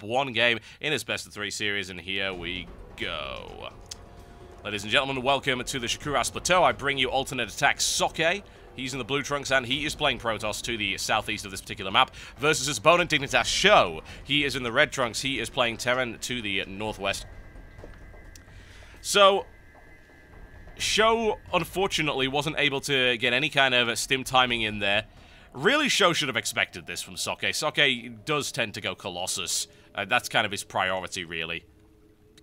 one game in his best-of-3 series, and here we go. Ladies and gentlemen, welcome to the Shakuras Plateau. I bring you alternate attack Socke. He's in the blue trunks, and he is playing Protoss to the southeast of this particular map, versus his opponent, Dignitas Sjow. He is in the red trunks. He is playing Terran to the northwest. So, Sjow, unfortunately, wasn't able to get any kind of stim timing in there. Really, Sjow should have expected this from Socke. Socke does tend to go Colossus. That's kind of his priority, really.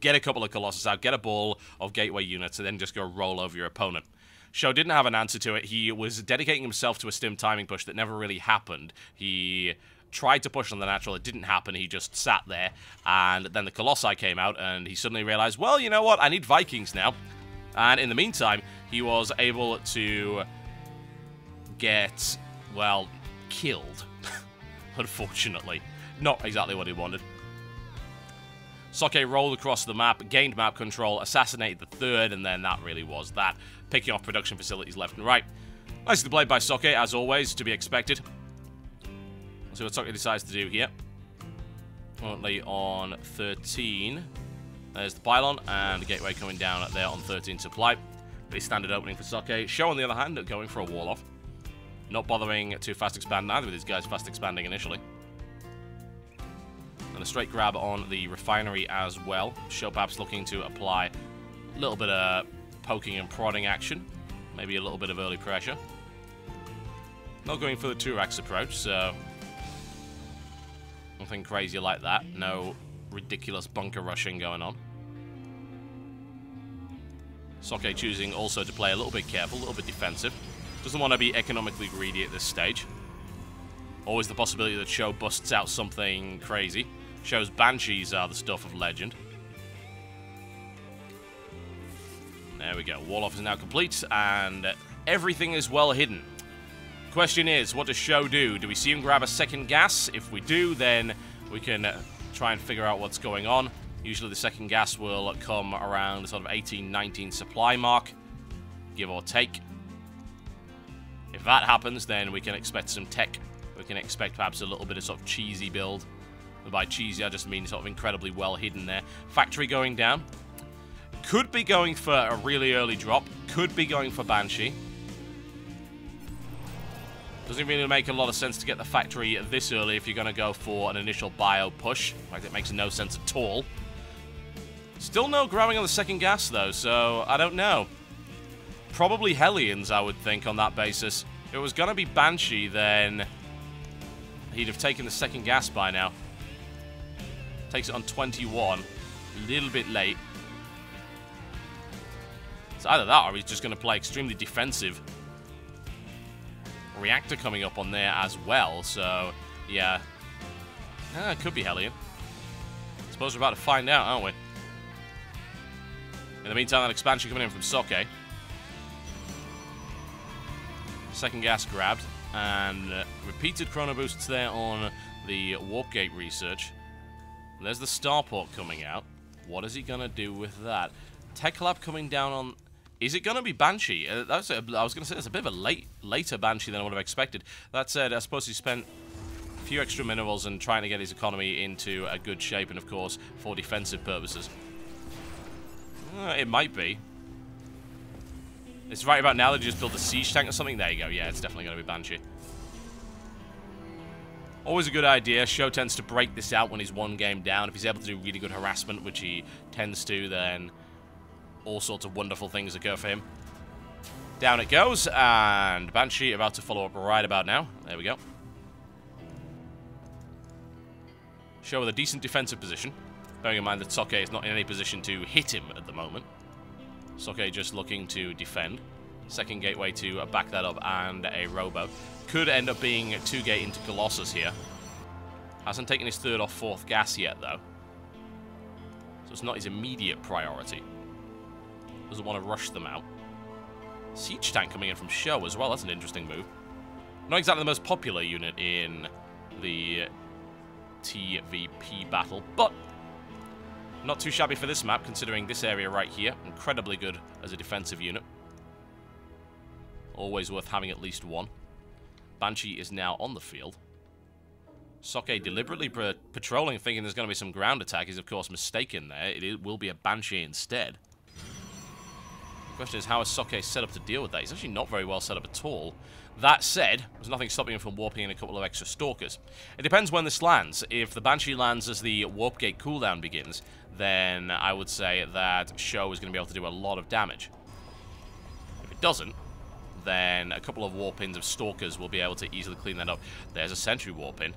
Get a couple of Colossus out, get a ball of gateway units, and then just go roll over your opponent. Sjow didn't have an answer to it. He was dedicating himself to a stim timing push that never really happened. He tried to push on the natural, it didn't happen, he just sat there, and then the Colossi came out, and he suddenly realized, well, you know what, I need Vikings now. And in the meantime, he was able to get, well, killed. Unfortunately. Not exactly what he wanted. Socke rolled across the map, gained map control, assassinated the third, and then that really was that. Picking off production facilities left and right. Nicely played by Socke, as always, to be expected. Let's see what Socke decides to do here. Currently on 13. There's the pylon, and the gateway coming down there on 13 supply. Pretty standard opening for Socke. Sjow, on the other hand, going for a wall off. Not bothering to fast expand, neither of these guys fast expanding initially. And a straight grab on the refinery as well. Sjow perhaps looking to apply a little bit of poking and prodding action. Maybe a little bit of early pressure. Not going for the 2-rax approach, so nothing crazy like that. No ridiculous bunker rushing going on. Socke choosing also to play a little bit careful, a little bit defensive. Doesn't want to be economically greedy at this stage. Always the possibility that Sjow busts out something crazy. Sjow's Banshees are the stuff of legend. There we go. Wall-off is now complete, and everything is well hidden. Question is, what does Sjow do? Do we see him grab a second gas? If we do, then we can try and figure out what's going on. Usually the second gas will come around the sort of 18, 19 supply mark, give or take. If that happens, then we can expect some tech. We can expect perhaps a little bit of sort of cheesy build. And by cheesy, I just mean sort of incredibly well hidden there. Factory going down. Could be going for a really early drop. Could be going for Banshee. Doesn't really make a lot of sense to get the factory this early if you're going to go for an initial bio push. In fact, it makes no sense at all. Still no grabbing on the second gas, though, so I don't know. Probably Hellions, I would think, on that basis. If it was going to be Banshee, then he'd have taken the second gas by now. Takes it on 21. A little bit late. It's either that or he's just going to play extremely defensive. Reactor coming up on there as well, so yeah. It could be Hellion. I suppose we're about to find out, aren't we? In the meantime, that expansion coming in from Socke. Second gas grabbed, and repeated chrono boosts there on the warp gate research. There's the starport coming out. What is he going to do with that? Tech lab coming down on... Is it going to be Banshee? I was going to say, it's a bit of a later Banshee than I would have expected. That said, I suppose he spent a few extra minerals and trying to get his economy into a good shape, and of course, for defensive purposes. It might be. It's right about now that you just build a siege tank or something. There you go. Yeah, it's definitely going to be Banshee. Always a good idea. Sjow tends to break this out when he's one game down. If he's able to do really good harassment, which he tends to, then all sorts of wonderful things occur for him. Down it goes, and Banshee about to follow up right about now. There we go. Sjow with a decent defensive position. Bearing in mind that Socke is not in any position to hit him at the moment. Socke just looking to defend. Second gateway to back that up, and a robo. Could end up being a 2-gate into Colossus here. Hasn't taken his third or fourth gas yet, though. So it's not his immediate priority. Doesn't want to rush them out. Siege tank coming in from Sjow as well. That's an interesting move. Not exactly the most popular unit in the TVP battle, but not too shabby for this map, considering this area right here. Incredibly good as a defensive unit. Always worth having at least one. Banshee is now on the field. Socke deliberately patrolling, thinking there's going to be some ground attack. He's, of course, mistaken there. It will be a Banshee instead. The question is, how is Socke set up to deal with that? He's actually not very well set up at all. That said, there's nothing stopping him from warping in a couple of extra Stalkers. It depends when this lands. If the Banshee lands as the Warp Gate cooldown begins, then I would say that Sjow is going to be able to do a lot of damage. If it doesn't, then a couple of warp-ins of Stalkers will be able to easily clean that up. There's a Sentry warp-in.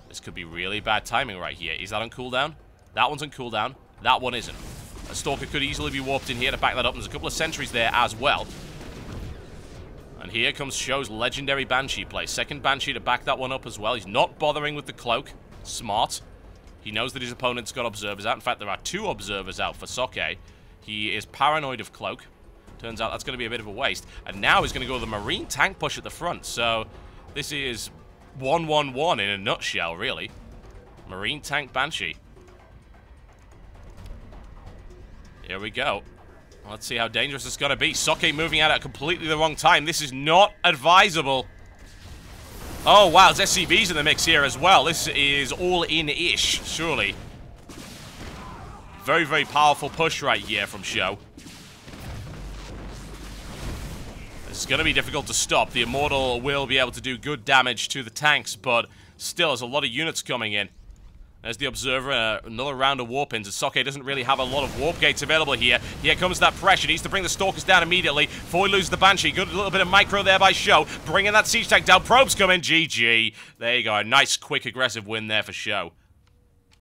This could be really bad timing right here. Is that on cooldown? That one's on cooldown. That one isn't. A Stalker could easily be warped in here to back that up. There's a couple of sentries there as well. And here comes Sjow's legendary Banshee play. Second Banshee to back that one up as well. He's not bothering with the cloak. Smart. He knows that his opponent's got observers out. In fact, there are 2 observers out for Socke. He is paranoid of cloak. Turns out that's going to be a bit of a waste. And now he's going to go with the Marine tank push at the front. So this is 1-1-1 in a nutshell, really. Marine tank Banshee. Here we go. Let's see how dangerous it's going to be. Socke moving out at completely the wrong time. This is not advisable. Oh, wow. There's SCVs in the mix here as well. This is all in-ish, surely. Very, very powerful push right here from Sjow. It's going to be difficult to stop. The Immortal will be able to do good damage to the tanks, but still, there's a lot of units coming in. There's the Observer, another round of warp-ins. Socke doesn't really have a lot of warp gates available here. Here comes that pressure. Needs to bring the Stalkers down immediately before he loses the Banshee. Good little bit of micro there by Sjow. Bringing that siege tank down. Probes come in. GG. There you go. A nice, quick, aggressive win there for Sjow.